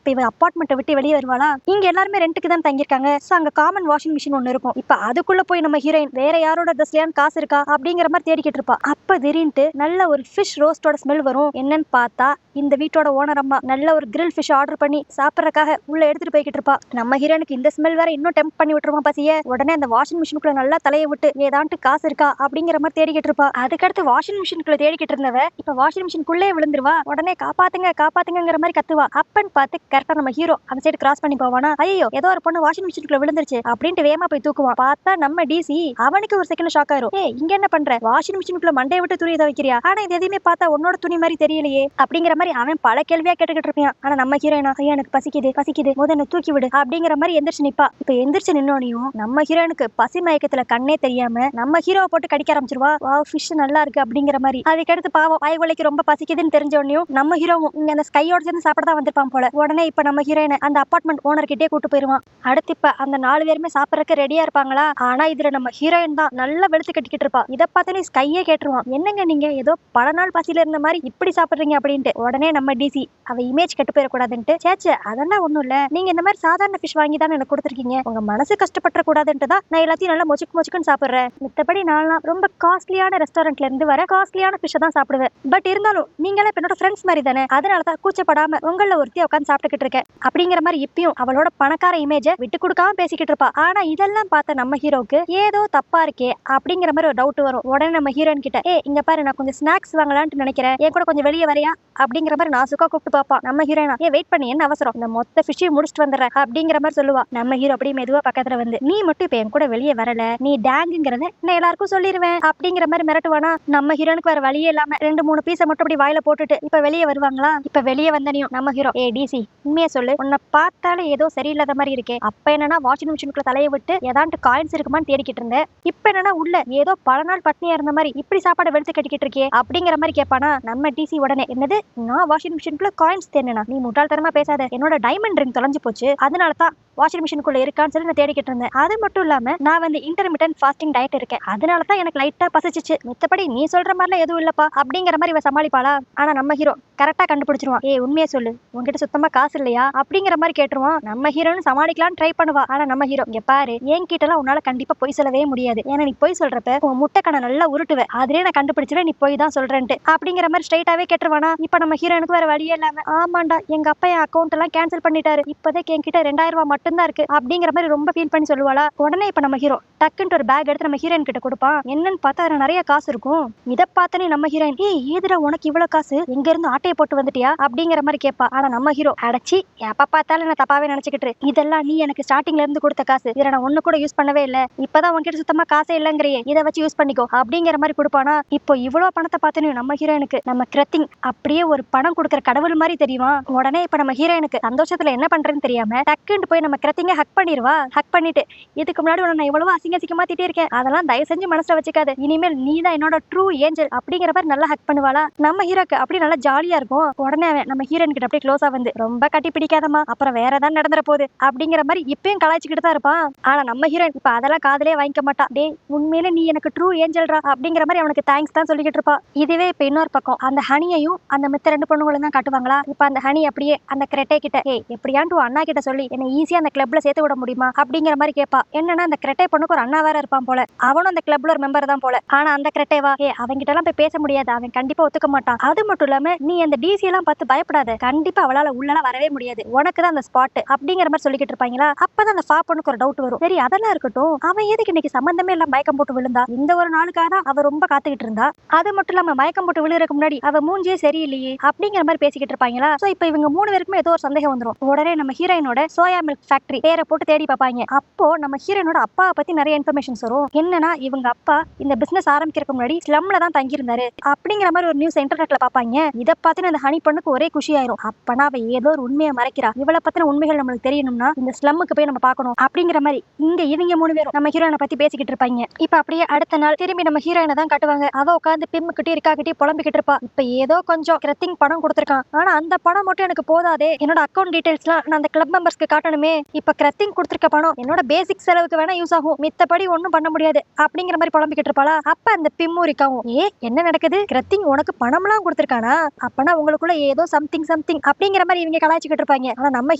இப்ப இவ அப்பார்ட்மெண்ட்டை விட்டு வெளியே வருவாளா. இங்க எல்லாருமே ரெண்டுக்கு தான் தங்கியிருக்காங்க. சோ அங்க காமன் வாஷிங் மிஷின் ஒண்ணு இருக்கும். இப்ப அதுக்குள்ள போய் நம்ம ஹீரோயின் வேற யாரோட ட்ரெஸ்லயான்னு காசு இருக்கா அப்படிங்கிற மாதிரி தேடிக்கிட்டு இருப்பா. அப்ப திடீர்னு நல்ல ஒரு ஃபிஷ் ரோஸ்டோட ஸ்மெல் வரும். என்னன்னு பார்த்தா இந்த வீட்டோட ஓனர் அம்மா நல்ல ஒரு கிரில் ஃபிஷ் ஆர்டர் பண்ணி சாப்பிட்றதுக்காக உள்ள எடுத்துட்டு போய்கிட்டு இருப்பா. நம்ம ஹீரோனுக்கு இந்த ஸ்மெல் வேற இன்னும் டெம்ப் பண்ணி விட்டுருமா பசிய. உடனே அந்த வாஷிங் மிஷினுக்குள்ள நல்லா தலையை விட்டு ஏதான்ட்டு காசு இருக்கா அப்படிங்கிற மாதிரி தேடிக்கிட்டு இருப்பா. அதுக்கடுத்து வாஷிங் மிஷினுக்குள்ள தேடிக்கிட்டு இருந்தவ இப்ப வாஷிங் மிஷினுக்குள்ளே விழுந்துருவா. உடனே காப்பாத்துங்க காப்பாத்துங்கிற மாதிரி கத்துவா. அப்பன்னு பார்த்து கரெக்டா நம்ம ஹீரோ அந்த சைடு கிராஸ் பண்ணி போவானா. ஐயோ ஏதோ ஒரு பொண்ணு வாஷிங் மிஷினுக்குள்ள விழுந்துருச்சு அப்படின்ட்டு வேகமா போய் தூக்குவான். பார்த்தா நம்ம டிசி. அவனுக்கு ஒரு செகண்ட் ஷாக் ஆயிரும். இங்க என்ன பண்ற, வாஷிங் மிஷினுக்குள்ள மண்டையை விட்டு துணி வைக்கிறியா, ஆனா இது எதுவுமே பார்த்தா உன்னோட துணி மாதிரி தெரியலையே அப்படிங்கிற மாதிரி அவன் பல கேள்வியா கேட்டுக்கிட்டு இருப்பான். ஆனா நம்ம ஹீரோயினா ஐயா எனக்கு பசிக்குது பசிக்குது முதல்ல தூக்கி விடு அப்படிங்கிற மாதிரி எந்திரிச்சு நிப்பா. இப்ப எந்திரிச்சு நின்னோனையும் நம்ம ஹீரோனுக்கு பசி மயக்கத்துல கண்ணே தெரியாம நம்ம ஹீரோவை போட்டு கடிக்க ஆரம்பிச்சிருவா. வாவ் ஃபிஷ் நல்லா இருக்கு அப்படிங்கிற மாதிரி. அதுக்கடுத்து பாவம் வாய்வலைக்கு ரொம்ப பசிக்குதுன்னு தெரிஞ்சோனையும் நம்ம ஹீரோவும் இங்க அந்த ஸ்கையோட சேர்ந்து சாப்பிட தான் வந்திருப்பான் போல. உடனே இப்ப நம்ம ஹீரோயினை அந்த அபார்ட்மெண்ட் ஓனர் கிட்டே கூட்டு போயிருவான். அடுத்து இப்ப அந்த 4 பேருமே சாப்பிடறதுக்கு ரெடியா இருப்பாங்களா. ஆனா இதுல நம்ம ஹீரோயின் தான் நல்லா வெளுத்து கட்டிக்கிட்டு இருப்பா. இதை பார்த்து நீ ஸ்கையே கேட்டுருவான். என்னங்க நீங்க ஏதோ பல நாள் பசியில இருந்த மாதிரி இப்படி சாப்பிடுறீங்க அப்படின்ட்டு. உடனே நம்ம டிசி அவ இமேஜ் கெட்டு போயிடக்கூடாதுன்ட்டு சேச்சே அதெல்லாம் ஒண்ணும் இல்ல, நீங்க இந்த மாதிரி சாதாரண ஃபிஷ் வாங்கி தான் எனக்கு கொடுத்துருக்கீங்க, உங்க மனசு கஷ்டப்பட கூடாதுன்ட்டு தான் நான் எல்லாத்தையும் நல்லா மொச்சுக்குன்னு சாப்பிடுறேன். மித்தபடி நான் ரொம்ப காஸ்ட்லியான ரெஸ்டாரண்ட்ல இருந்து வர காஸ்ட்லியான ஃபிஷ் தான் சாப்பிடுவேன். பட் இருந்தாலும் நீங்களே என்னோட ஃப்ரெண்ட்ஸ் மாதிரி தானே, அதனாலதான் கூச்சப்படாம உங்கள ஒருத்திய உட்காந்து சாப்பிட்டுக்கிட்டு இருக்கேன் அப்படிங்கிற மாதிரி இப்பயும் அவளோட பணக்கார இமேஜ விட்டு கொடுக்காம பேசிக்கிட்டு இருப்பா. ஆனா இதெல்லாம் பார்த்த நம்ம ஹீரோக்கு ஏதோ தப்பா இருக்கே அப்படிங்கிற மாதிரி ஒரு டவுட் வரும். உடனே நம்ம ஹீரோயின் கிட்ட இங்க பாரு நான் கொஞ்சம் ஸ்நாக்ஸ் வாங்கலாம்னு நினைக்கிறேன், என் கூட கொஞ்சம் வெளியே வரையா அப்படிங்கிற மாதிரி நாசுக்கா கூப்பிட்டு பாப்பா. நம்ம ஹீரோயினா வெயிட் பண்ணி என்ன அவசரம், இந்த மொத்த ஃபிஷ்ஷையும் முடிச்சுட்டு வந்துடுறேன் அப்படிங்கிற மாதிரி சொல்லுவா. நம்ம ஹீரோ அப்படியே மெதுவா பக்கத்துல வந்து நீ மட்டும் இப்ப என் கூட வெளியே வரல, நீ டேங்குங்கிறத நான் எல்லாருக்கும் சொல்லிடுவேன் அப்படிங்கிற மாதிரி மிரட்டுவானா. நம்ம ஹீரோனுக்கு வேற வழியே இல்லாம 2-3 பீஸை மட்டும் அப்படி வாயில போட்டுட்டு இப்ப வெளியே வருவாங்களா. இப்ப வெளியே வந்தனையும் நம்ம ஹீரோ டிசி உண்மையா சொல்லு, உன்னை பார்த்தாலே ஏதோ சரியில்லாத மாதிரி இருக்கே. அப்ப என்னன்னா வாஷிங் மிஷினுக்குள்ள தலையை விட்டு ஏதாண்டு காயின்ஸ் இருக்குமான்னு தேடிக்கிட்டு இருந்தேன், இப்ப என்னன்னா உள்ள ஏதோ பல நாள் பட்னியா இருந்த மாதிரி இப்படி சாப்பாடு வெளுத்து கட்டிக்கிட்டு இருக்கே அப்படிங்கிற மாதிரி கேட்பானா. நம்ம டிசி உடனே என்னது நான் வாஷிங் மிஷினுக்குள்ள காயின்ஸ் தேடினா, நீ முட்டாள்தனமா பேசாத, என்னோட டைமண்ட் ரிங் தொலைஞ்சு போச்சு, அதனாலதான் வாஷிங் மிஷினுக்குள்ள இருக்கான்னு சொல்லி நான் தேடிக்கிட்டு இருந்தேன். அது மட்டும் இல்லாம நான் வந்து இன்டர்மிட்டன்ட் ஃபாஸ்டிங் டயட் இருக்கேன், அதனாலதான் எனக்கு லைட்டா பசிச்சிச்சு, மித்தபடி நீ சொல்ற மாதிரிலாம் எதுவும் இல்லப்பா அப்படிங்கிற மாதிரி இவ சமாளிப்பாளா. ஆனா நம்ம ஹீரோ கரெக்டா கண்டுபிடிச்சிருவான். உண்மையா சொல்லு உங்ககிட்ட சுத்தமா காசு இல்லையா அப்படிங்கிற மாதிரி கேட்டுருவான். நம்ம ஹீரோன்னு சமாளிக்கலாம்னு ட்ரை பண்ணுவா. ஆனா நம்ம ஹீரோ இங்க பாரு என்கிட்ட எல்லாம் உன்னால கண்டிப்பா பொய் சொல்லவே முடியாது, ஏன்னா நீ பொய் சொல்றப்ப உன் முட்டைக்கணை நல்லா உருட்டுவேன், அதுலயே நான் கண்டுபிடிச்சிருவேன் நீ பொய் தான் சொல்றேன்ட்டு அப்படிங்கிற மாதிரி ஸ்ட்ரைட்டாவே கேட்டுருவானா. இப்ப நம்ம ஹீரோனுக்கு வேற வழியே இல்லாம ஆமாண்டா எங்க அப்பா என் அக்கௌண்ட் எல்லாம் கேன்சல் பண்ணிட்டாரு, இப்போதைக்கு என்கிட்ட 2000 ரூபாய் மட்டும்தான் இருக்கு அப்படிங்கிற மாதிரி ரொம்ப ஃபீல் பண்ணி சொல்லுவாளா. உடனே இப்ப நம்ம ஹீரோ டக்குன்ட்டு ஒரு பேக் எடுத்து நம்ம ஹீரோயின் கிட்ட கொடுப்பான். என்னன்னு பார்த்தா அதுல நிறைய காசு இருக்கும். இதை பார்த்தனே நம்ம ஹீரோயின் ஏதுடா உனக்கு இவ்வளவு காசு, எங்க இருந்து ஆட்டையை போட்டு வந்துட்டியா அப்படிங்கிற மாதிரி கேட்பா. ஆனா நம்ம ஹீரோ அடைச்சி எப்ப பார்த்தாலும் என்ன தப்பாவே நினைச்சுக்கிட்டு, இதெல்லாம் நீ எனக்கு ஸ்டார்டிங்ல இருந்து கொடுத்த காசு, இதை நான் ஒண்ணு கூட யூஸ் பண்ணவே இல்ல, இப்பதான் உன்கிட்ட சுத்தமா காசே இல்லங்கிறியே, இதை வச்சு யூஸ் பண்ணிக்கோ அப்படிங்கிற மாதிரி கொடுப்பானா. இப்போ இவ்வளவு பணத்தை பார்த்தனே நம்ம ஹீரோயினுக்கு நம்ம கிரத்திங் அப்படியே ஒரு பணம் கொடுக்குற கடவுள் மாதிரி தெரியுமா. உடனே இப்ப நம்ம ஹீரோயினுக்கு சந்தோஷத்துல என்ன பண்றேன்னு தெரியாம டக்குன்னு போய் நம்ம கிரத்திங்க ஹக் பண்ணிடுவா. ஹக் பண்ணிட்டு இதுக்கு முன்னாடி நான் எவ்வளவு அசிங்கமா திட்டி இருக்கேன், அதெல்லாம் தயவு செஞ்சு மனசுல வச்சுக்காது, இனிமேல் நீ தான் என்னோட ட்ரூ ஏஞ்சல் அப்படிங்கிற மாதிரி நல்லா ஹக் பண்ணுவாளா. நம்ம ஹீரோக்கு அப்படி நல்லா ஜாலியா இருக்கும். உடனே நம்ம ஹீரோயின் கிட்ட அப்படியே க்ளோஸா வந்து ரொம்ப கட்டி பிடிக்காதமா, அப்புறம் வேற ஏதாவது நடந்துற போகுது அப்படிங்கிற மாதிரி இப்பயும் கலாய்ச்சிக்கிட்டு தான் இருப்பான். ஆனா நம்ம ஹீரோயின் இப்ப அதெல்லாம் காதலே வாங்கிக்க மாட்டா. டே உண்மையில நீ எனக்கு ட்ரூ ஏஞ்சல்ரா அப்படிங்கிற மாதிரி அவனுக்கு தேங்க்ஸ் தான் சொல்லிக்கிட்டு இருப்பா. இதுவே இப்ப இன்னொரு பக்கம் அந்த ஹனியையும் அந்த மித்த 2 பொண்ணுங்களும் தான் காட்டுவாங்களா. இப்ப அந்த ஹனி அப்படியே அந்த கிரெட்டை கிட்ட எப்படியாண்டு அண்ணா கிட்ட சொல்லி என்ன ஈஸியா அந்த கிளப்ல சேர்த்து விட முடியுமா அப்படிங்கிற மாதிரி கேட்பா. என்னன்னா அந்த கிரெட்டை பொண்ணுக்கு ஒரு அண்ணா வேற இருப்பான் போல, அவனும் அந்த கிளப்ல ஒரு மெம்பர் தான் போல. ஆனா அந்த கிரெட்டைவா அவங்கிட்ட எல்லாம் போய் பேச முடியாது, அவன் கண்டிப்பா ஒத்துக்க மாட்டான். அது மட்டும் இல்லாம நீ அந்த டிசி எல்லாம் பார்த்து பயப்படாத, கண்டிப்பா அவளால உள்ளலாம் வரவே முடியாது, உனக்கு தான் அந்த ஸ்பாட் அப்படிங்கிற மாதிரி சொல்லிக்கிட்டு இருப்பாங்களா. அப்பதான் அந்த ஃபா பொண்ணுக்கு ஒரு டவுட் வரும். சரி அதெல்லாம் இருக்கட்டும், அவன் எதுக்கு இன்னைக்கு சம்பந்தமே எல்லாம் மயக்கம் போட்டு விழுந்தா, இந்த ஒரு நாளுக்காக தான் அவ ரொம்ப காத்துக்கிட்டு இருந்தா, அது மட்டும் இல்லாம மயக்கம் போட்டு விழுறதுக்கு முன்னாடி அவ மூஞ்சியே சரியில்லையே அப்படிங்கிற மாதிரி பேசிக்கிட்டு இருப்பாங்களா. சோ இப்ப இவங்க 3 பேருக்குமே ஏதோ ஒரு சந்தேகம் வந்துரும். உடனே நம்ம ஹீரோயினோட சோயா மில்க் ஃபேக்டரி பேரை போட்டு தேடி பார்ப்பாங்க. அப்போ நம்ம ஹீரோயினோட அப்பா பத்தி நிறைய இன்ஃபர்மேஷன்ஸ் வரும். என்னன்னா இவங்க அப்பா இந்த பிசினஸ் ஆரம்பிக்கிறதுக்கு முன்னாடி ஸ்லம்ல தான் தங்கி இருந்தாரு அப்படிங்கிற மாதிரி ஒரு நியூஸ் இன்டர்நெட்ல பாப்பாங்க. இதை பார்த்து அந்த ஹனி பொண்ணுக்கு ஒரே குஷி ஆயிரும். அப்பனா அவ ஏதோ ஒரு உண்மையை மறைக்கிறா, இவளை பத்தின உண்மைகள் நம்மளுக்கு தெரியணும்னா இந்த ஸ்லம்முக்கு போய் நம்ம பார்க்கணும் அப்படிங்கிற மாதிரி இங்க இவங்க 3 பேரும் நம்ம ஹீரோயினை பத்தி பேசிக்கிட்டு இருப்பாங்க. இப்ப அப்படியே அடுத்த நாள் திரும்பி நம்ம நம்ம ஹீரோயினை தான் காட்டுவாங்க. அவ உட்காந்து பிம்முக்கிட்டே ரிக்காக்கிட்டே புலம்பிக்கிட்டு இருப்பா. இப்ப ஏதோ கொஞ்சம் கிரத்திங் பணம் கொடுத்துருக்கான், ஆனா அந்த பணம் மட்டும் எனக்கு போதாதே, என்னோட அக்கௌண்ட் டீடைல்ஸ்லாம் நான் அந்த கிளப் மெம்பர்ஸ்க்கு காட்டணுமே. இப்ப கிரத்திங் கொடுத்துருக்க பணம் என்னோட பேசிக் செலவுக்கு வேணா யூஸ் ஆகும், மித்தபடி ஒன்னும் பண்ண முடியாது அப்படிங்கிற மாதிரி புலம்பிக்கிட்டு இருப்பாளா. அப்ப அந்த பிம்மு ரிக்காவும், என்ன நடக்குது, கிரத்திங் உனக்கு பணம்லாம் கொடுத்துருக்கானா, அப்பனா உங்களுக்குள்ள ஏதோ சம்திங் அப்படிங்கிற மாதிரி இவங்க கலாய்ச்சிக்கிட்டு இருப்பாங்க. ஆனா நம்ம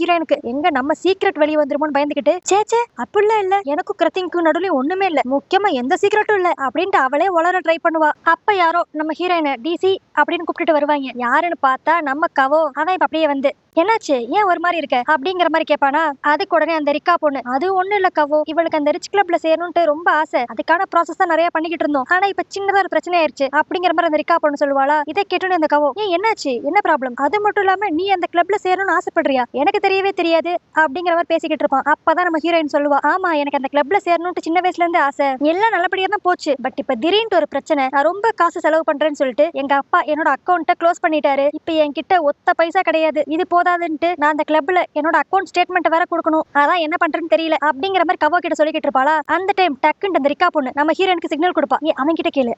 ஹீரோயினுக்கு எங்க நம்ம சீக்ரெட் வெளியே வந்துருமோன்னு பயந்துகிட்டு, சேச்சே அப்படிலாம் இல்ல, எனக்கும் கிரத்திங்க்கு நடுவுல ஒண்ணுமே இல்ல, முக்கியமா எந்த சீக்ரெட்டும் இல்ல அப்படின்ட்டு அவளே வளர ட்ரை பண்ணுவா. அப்ப யாரோ நம்ம ஹீரோயினை டிசி அப்படின்னு கூப்பிட்டு வருவாங்க. யாருன்னு பார்த்தா நம்ம கவோ. அவன் இப்ப அப்படியே வந்து, என்னாச்சு, ஏன் ஒரு மாதிரி இருக்க அப்படிங்கிற மாதிரி கேட்பானா. அதுக்கு உடனே அந்த ரிக்கா பொண்ணு, அது ஒண்ணு இல்ல கவோ, இவளுக்கு அந்த ரிச் கிளப்ல சேரணும்ட்டு ரொம்ப ஆசை, அதுக்கான ப்ராசஸ் தான் நிறைய பண்ணிக்கிட்டு இருந்தோம், ஆனா இப்ப சின்னதா ஒரு பிரச்சனை ஆயிருச்சு அப்படிங்கிற மாதிரி அந்த ரிக்கா பொண்ணு சொல்லுவாளா. இதை கேட்டோன்னு அந்த கவோ, ஏன் என்னாச்சு, என்ன ப்ராப்ளம், அது மட்டும் இல்லாம நீ அந்த கிளப்ல சேரணும்னு ஆசைப்படுறியா, எனக்கு தெரியவே தெரியாது அப்படிங்கிற மாதிரி பேசிக்கிட்டு இருப்பான். அப்பதான் நம்ம ஹீரோயின் சொல்லுவா, ஆமா எனக்கு அந்த கிளப்ல சேரணும்ட்டு சின்ன வயசுல இருந்து ஆசை, எல்லாம் நல்லபடியா தான் போச்சு, பட் இப்ப திடீர்னு ஒரு பிரச்சனை, நான் ரொம்ப காசு செலவு பண்றேன்னு சொல்லிட்டு எங்க அப்பா என்னோட அக்கௌண்ட்டை க்ளோஸ் பண்ணிட்டாரு, இப்ப என்கிட்ட ஒத்த பைசா கிடையாது, இது போதாதுன்ட்டு நான் அந்த கிளப்ல என்னோட அக்கௌண்ட் ஸ்டேட்மெண்ட் வேற கொடுக்கணும், அதான் என்ன பண்றேன்னு தெரியல அப்படிங்கிற மாதிரி கவோ கிட்ட சொல்லிக்கிட்டு இருப்பாளா. அந்த டைம் டக்குன்னு அந்த ரிக்கா பொண்ணு நம்ம ஹீரோனுக்கு சிக்னல் கொடுப்பா, அவங்கிட்ட கேளு